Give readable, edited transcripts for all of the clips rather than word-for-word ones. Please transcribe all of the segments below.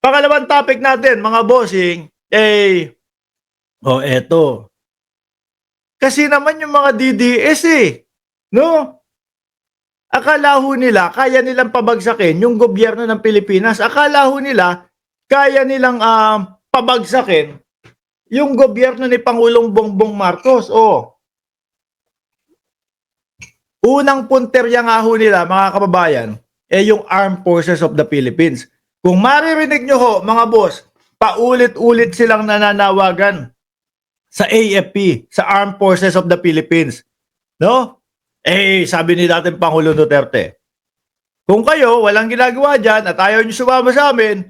Pangalawang topic natin, mga bossing, eto. Kasi naman yung mga DDS no? Akala ho nila, kaya nilang pabagsakin yung gobyerno ng Pilipinas. Akala ho nila, kaya nilang pabagsakin yung gobyerno ni Pangulong Bongbong Marcos. Unang punterya nga ho nila, mga kababayan, yung Armed Forces of the Philippines. Kung maririnig nyo ho, mga boss, paulit-ulit silang nananawagan sa AFP, sa Armed Forces of the Philippines. No? Sabi ni dating Pangulo Duterte, kung kayo walang ginagawa dyan at ayaw nyo sumama sa amin,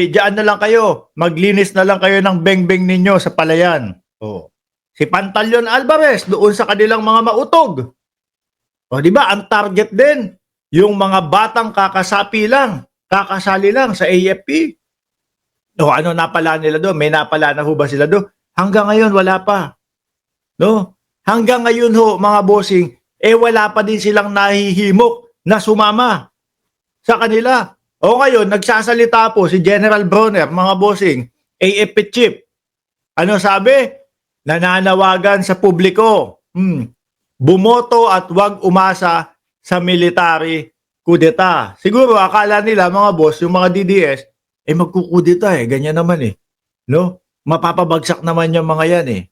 dyan na lang kayo. Maglinis na lang kayo ng beng-beng ninyo sa palayan. Si Pantaleon Alvarez doon sa kanilang mga mautog. Di ba? Ang target din, yung mga batang kakasali lang sa AFP. Ano napala nila doon? May napala na ho ba sila doon? Hanggang ngayon, wala pa. No? Hanggang ngayon ho, mga bossing, wala pa din silang nahihimok na sumama sa kanila. Ngayon, nagsasalita po si General Bronner, mga bossing, AFP chief. Ano sabi? Nananawagan sa publiko. Bumoto at huwag umasa sa military kudeta. Siguro akala nila, mga boss, yung mga DDS, magkukudeta ganyan naman no? Mapapabagsak naman yung mga yan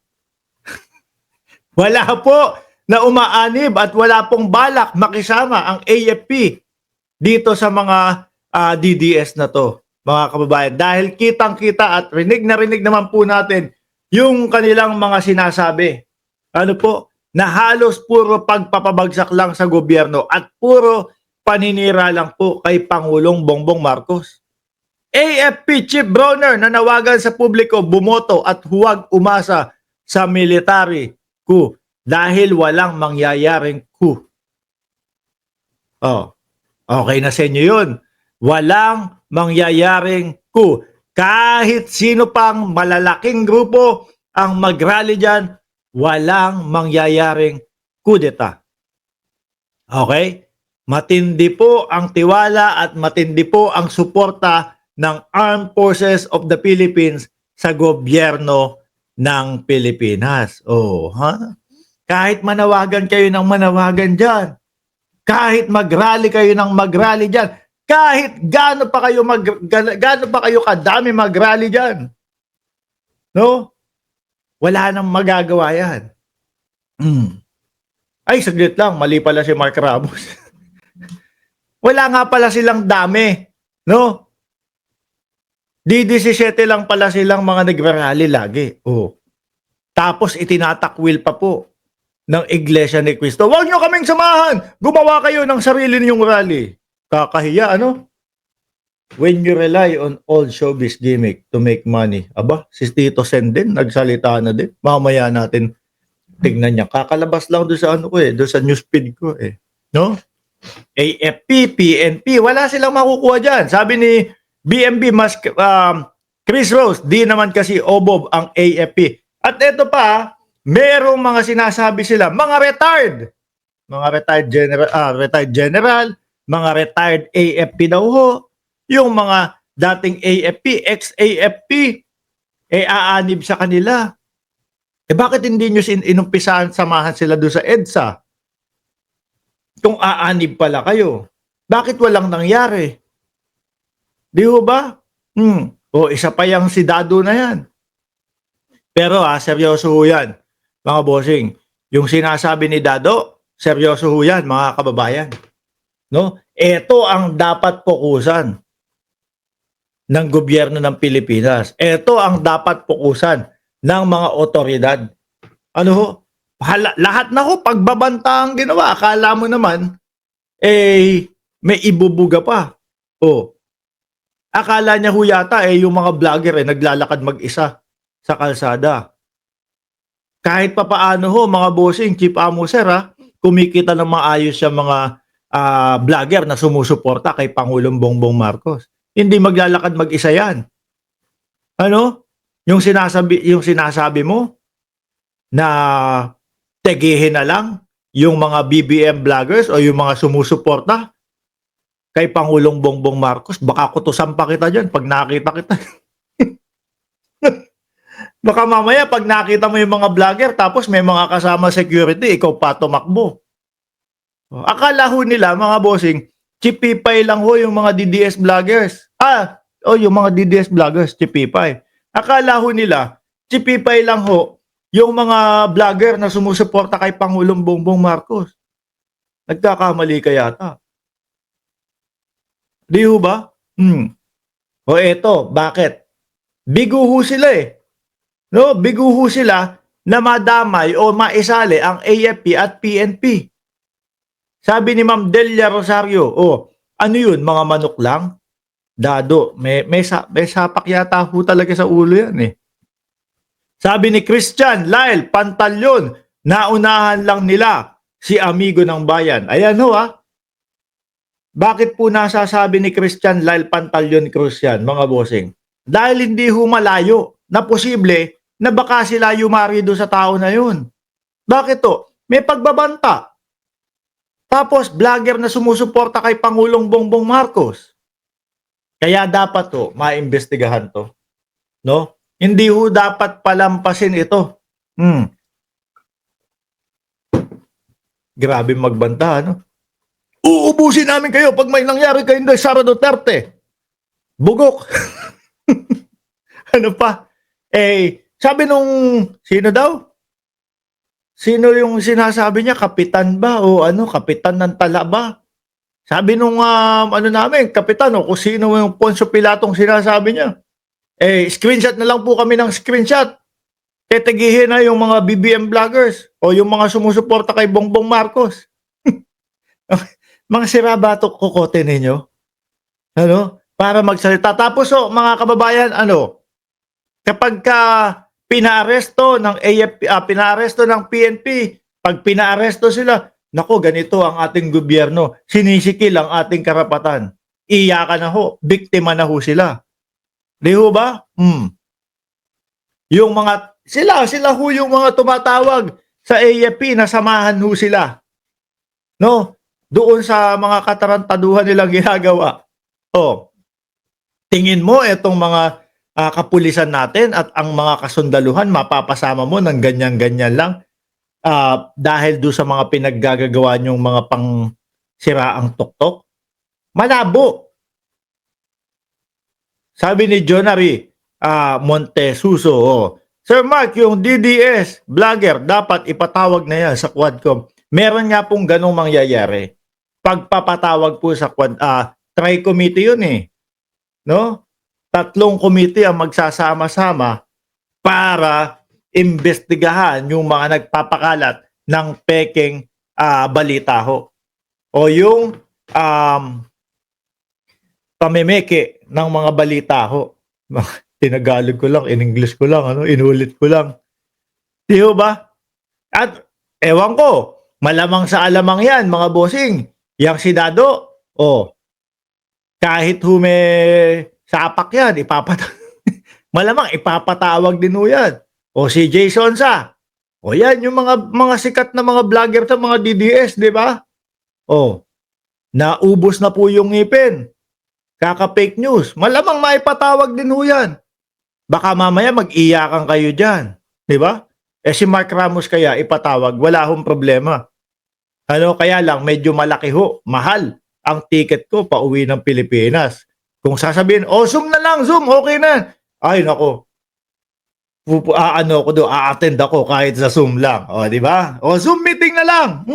Wala po na umaanib at wala pong balak makisama ang AFP dito sa mga DDS na to, mga kababayan. Dahil kitang-kita at rinig naman po natin yung kanilang mga sinasabi. Ano po? Na halos puro pagpapabagsak lang sa gobyerno at puro paninira lang po kay Pangulong Bongbong Marcos. AFP Chief Bronner nanawagan sa publiko bumoto at huwag umasa sa military coup dahil walang mangyayaring coup. Okay na sa inyo yun. Walang mangyayaring coup. Kahit sino pang malalaking grupo ang mag-rally dyan, walang mangyayaring kudeta. Okay? Matindi po ang tiwala at matindi po ang suporta ng Armed Forces of the Philippines sa gobyerno ng Pilipinas. Kahit manawagan kayo ng manawagan dyan, kahit mag-rally kayo ng mag-rally dyan, kahit gaano pa kayo kadami mag-rally dyan, no? Wala nang magagawa yan. Ay, saglit lang. Mali pala si Mark Ramos. Wala nga pala silang dami. No? Di-17 lang pala silang mga nag-rally lagi. Tapos itinatakwil pa po ng Iglesia ni Cristo. Huwag nyo kaming samahan! Gumawa kayo ng sarili ninyong rally. Kakahiya, ano? When you rely on old showbiz gimmick to make money. Aba, si Tito Sen din, nagsalita na din. Mamaya natin tignan niya. Kakalabas lang doon sa doon sa newsfeed ko No? AFP, PNP, wala silang makukuha dyan. Sabi ni BMB Chris Rose, di naman kasi obob ang AFP. At ito pa, merong mga sinasabi sila, mga retired general, mga retired AFP daw ho, yung mga dating AFP, ex-AFP, aanib sa kanila. Bakit hindi nyo inumpisahan samahan sila doon sa EDSA? Kung aanib pala kayo, bakit walang nangyari? Di ho ba? Isa pa yung si Dado na yan. Pero seryoso ho yan, mga bossing. Yung sinasabi ni Dado, seryoso ho yan, mga kababayan. No? Ito ang dapat fokusan ng gobyerno ng Pilipinas. Ito ang dapat fokusan ng mga otoridad. Ano ho? Lahat na ho, pagbabanta ang ginawa. Akala mo naman, may ibubuga pa. Akala niya ho yata, yung mga vlogger naglalakad mag-isa sa kalsada. Kahit pa paano ho, mga bossing, Chief Amoser, kumikita ng maayos yung mga vlogger na sumusuporta kay Pangulong Bongbong Marcos. Hindi maglalakad mag-isa yan. Ano? Yung sinasabi mo na tegihin na lang yung mga BBM vloggers o yung mga sumusuporta kay Pangulong Bongbong Marcos, baka kutusan pa kita dyan pag nakita kita. Baka mamaya pag nakita mo yung mga vlogger tapos may mga kasama security, ikaw pa tumakbo. Akala ho nila mga bossing, chipipay lang ho yung mga DDS vloggers. Yung mga DDS vloggers, chipipay. Akala ho nila, chipipay lang ho yung mga vlogger na sumusuporta kay Pangulong Bongbong Marcos. Nagkakamali ka yata. Di ho ba? O eto, bakit? Bigo ho sila eh. No, bigo ho sila na madamay o maisali ang AFP at PNP. Sabi ni Ma'am Delia Rosario, ano yun, mga manok lang? Dado, may sapak yata ho talaga sa ulo yan eh. Sabi ni Christian Lyle Pantalyon, naunahan lang nila si amigo ng bayan. Ayan ho Bakit po nasasabi ni Christian Lyle Pantalyon Cruz yan, mga bossing? Dahil hindi ho malayo na posible na baka sila yumari doon sa tao na yun. Bakit to? May pagbabanta. Tapos vlogger na sumusuporta kay Pangulong Bongbong Marcos. Kaya dapat to, maimbestigahan to. No? Hindi ho dapat palampasin ito. Grabe magbanta, no? Uubusin namin kayo pag may nangyari kay Inday Sara Duterte. Bugok. Ano pa? Sabi nung, sino daw? Sino yung sinasabi niya? Kapitan ba? O kapitan ng tala ba? Sabi nung, namin, kapitan, kung sino yung Poncio Pilatong sinasabi niya. Screenshot na lang po kami ng screenshot. Tetigihin na yung mga BBM vloggers o yung mga sumusuporta kay Bongbong Marcos. Mga sirabato kukote ninyo. Para magsalita. Tapos mga kababayan, kapag pinaaresto ng AFP, pinaaresto ng PNP, pag pinaaresto sila, nako, ganito ang ating gobyerno, sinisikil ang ating karapatan. Iyakan na ho, biktima na ho sila. Di ho ba? Yung mga, sila ho yung mga tumatawag sa AFP na samahan ho sila. No? Doon sa mga katarantaduhan nilang ginagawa. Tingin mo itong mga kapulisan natin at ang mga kasundaluhan mapapasama mo ng ganyan-ganyan lang dahil doon sa mga pinaggagawa niyong mga pang siraang tuktok? Malabo. Sabi ni Jonary Montesuso, Sir Mark, yung DDS vlogger dapat ipatawag na yan sa Quadcom. Meron nga pong ganong mangyayari. Pagpapatawag po sa tri-committee yun eh. No? 3 committee ang magsasama-sama para imbestigahan yung mga nagpapakalat ng pekeng balita ho. O yung pamemeke ng mga balita ho. Tinagalog ko lang, in English ko lang, inulit ko lang. Di ho ba? At ewan ko, malamang sa alamang yan, mga bossing. Yang si Dado, kahit sapak yan, malamang ipapatawag din ho yan. O si Jason Sa. Yan, yung mga sikat na mga vlogger sa mga DDS, di ba? Naubos na po yung ngipin. Kaka-fake news. Malamang maipatawag din ho yan. Baka mamaya mag-iyakan kayo dyan. Di ba? Si Mark Ramos kaya ipatawag, wala hong problema. Kaya lang, medyo malaki ho, mahal ang ticket ko pa uwi ng Pilipinas. Kung sasabihin, Zoom na lang, Zoom, okay na. Ay, nako. A-attend ako kahit sa Zoom lang. Di ba? Zoom meeting na lang.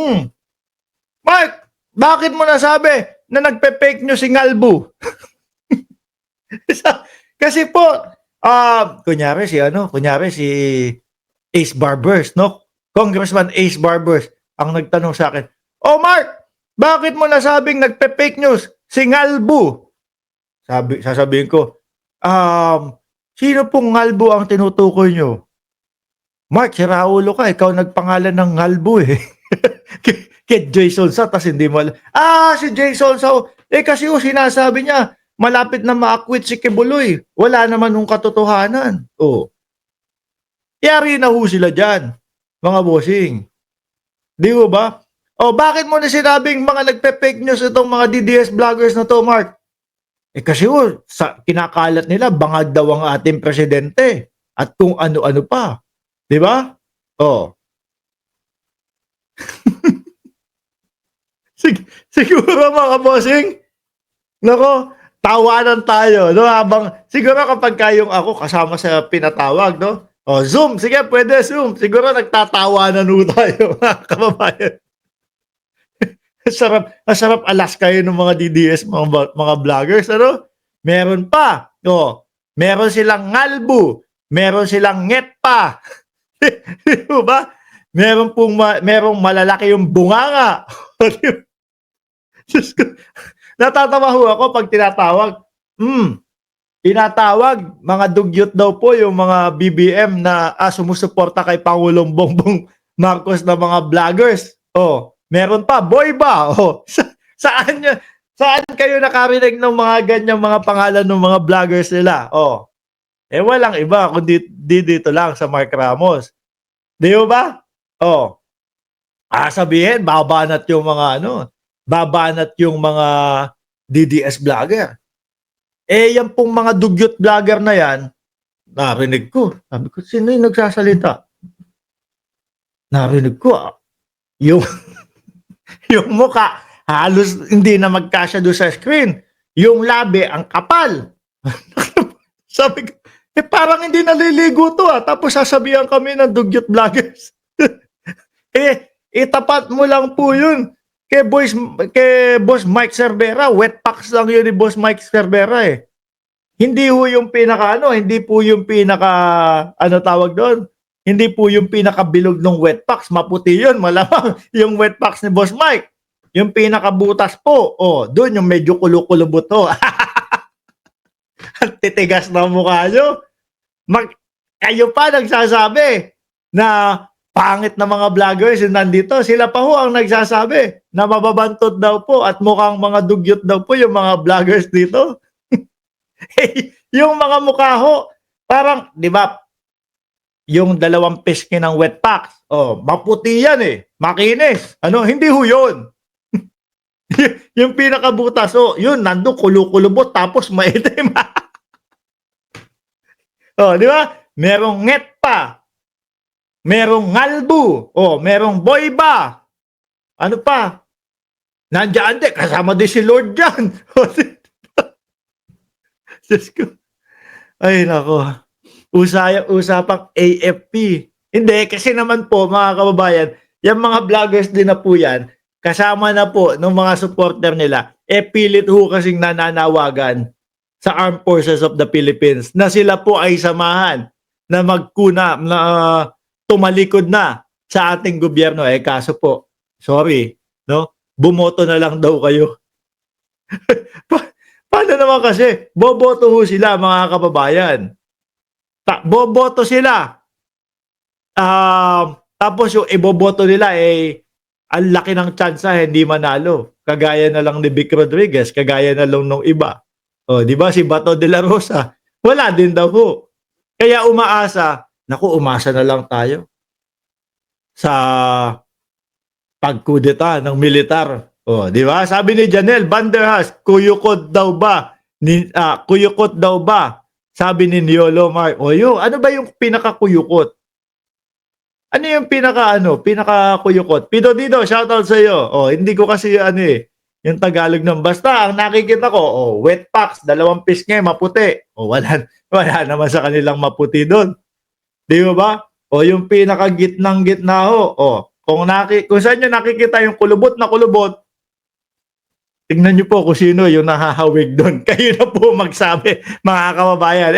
Mark, bakit mo nasabi na nagpe-fake nyo si Ngalbu? Kasi po, kunyari si Ace Barbers, no? Congressman Ace Barbers ang nagtanong sa akin, Mark, bakit mo nasabing nagpe-fake news si Ngalbu? Sasabihin ko, sino pong Ngalbu ang tinutukoy nyo? Mark, si Raulo ka, ikaw nagpangalan ng Ngalbu eh. Kay Jason Sa, tas hindi mo alam. Si Jason Sa, kasi sinasabi niya, malapit na ma-acquit si Kibuloy. Wala naman nung katotohanan. Yari na ho sila dyan, mga bossing. Di ba? O bakit mo na sinabing mga nagpe-fake news itong mga DDS vloggers na to, Mark? Kasi kinakalat nila bangag daw ang ating presidente at kung ano-ano pa. 'Di ba? Oh. Siguro mga bossing, nako, tawanan tayo, no? Habang siguro kapag kayong ako kasama sa pinatawag, no? O, Zoom, sige, pwede Zoom. Siguro nagtatawanan ho tayo, mga kababayan. Sarap alas kayo ng mga DDS, mga vloggers, ano? Meron pa, no? Meron silang ngalbu, meron silang ngetpa. Di ba? Merong malalaki yung bunganga. Natatawa ho ako pag tinatawag. Tinatawag, mga dugyot daw po yung mga BBM na sumusuporta kay Pangulong Bongbong Marcos na mga vloggers. Oh, meron pa, boy ba? Oh, saan kayo nakarinig ng mga ganyang mga pangalan ng mga vloggers nila? Oh, walang iba kundi dito lang sa Mark Ramos. Di ba? Oh, sabihin, babanat yung mga babanat yung mga DDS vlogger. Yan pong mga dugyot vlogger na yan, narinig ko. Sabi ko, sino yung nagsasalita? Narinig ko, yung mukha, halos hindi na magkasya doon sa screen. Yung labi, ang kapal. Sabi ko, parang hindi naliligo to Tapos sasabihan kami ng dugyot vloggers. Itapat mo lang po yun. Kay Boss Mike Cervera, wet packs lang yun ni Boss Mike Cervera Hindi po yung hindi po yung tawag doon? Hindi po yung pinakabilog ng wet packs, maputi yun, malamang yung wet packs ni Boss Mike. Yung pinakabutas po, doon yung medyo kulo-kulubot to. Ang titigas na mukha nyo. Kayo pa nagsasabi na pangit na mga vloggers yung nandito, sila pa ho ang nagsasabi na mababantot daw po at mukhang mga dugyot daw po yung mga vloggers dito. Yung mga mukha ho, parang, di ba, yung dalawang piski ng wet packs, maputi yan makinis. Hindi ho yun. Yung pinakabutas, yun, nandun kulo-kulubot tapos maitim. Di ba? Merong nget pa. Merong ngalbu. Merong boy ba? Ano pa? Nandiyan din. Kasama din si Lord dyan. Ay, nako. Usapang AFP. Hindi, kasi naman po, mga kababayan, yung mga vloggers din na po yan, kasama na po ng mga supporter nila, pilit ho kasing nananawagan sa Armed Forces of the Philippines na sila po ay samahan na tumalikod na sa ating gobyerno. Kaso po, sorry, no? Bumoto na lang daw kayo. Paano naman kasi? Boboto ho sila, mga kababayan. Boboto sila. Tapos yung iboboto nila ang laki ng tsansa hindi manalo. Kagaya na lang ni Vic Rodriguez, kagaya na lang nung iba. Di ba si Bato de la Rosa? Wala din daw ho. Kaya umasa na lang tayo sa pagkudeta ng militar. Di ba? Sabi ni Janelle Banderhas, kuyukot daw ba? Kuyukot daw ba? Sabi ni Niolo Mark. Ano ba yung pinakakuyukot? Ano yung pinakakuyukot? Pido Dido, shoutout sa iyo. Hindi ko kasi yung Tagalog ng basta ang nakikita ko, wet packs, dalawang pisngi, maputi. Wala naman sa kanilang maputi doon. Di ba? Yung pinakagitnang gitna kung saan nyo nakikita yung kulubot na kulubot, tingnan nyo po kung sino yung nahahawig doon. Kayo na po magsabi, mga kababayan.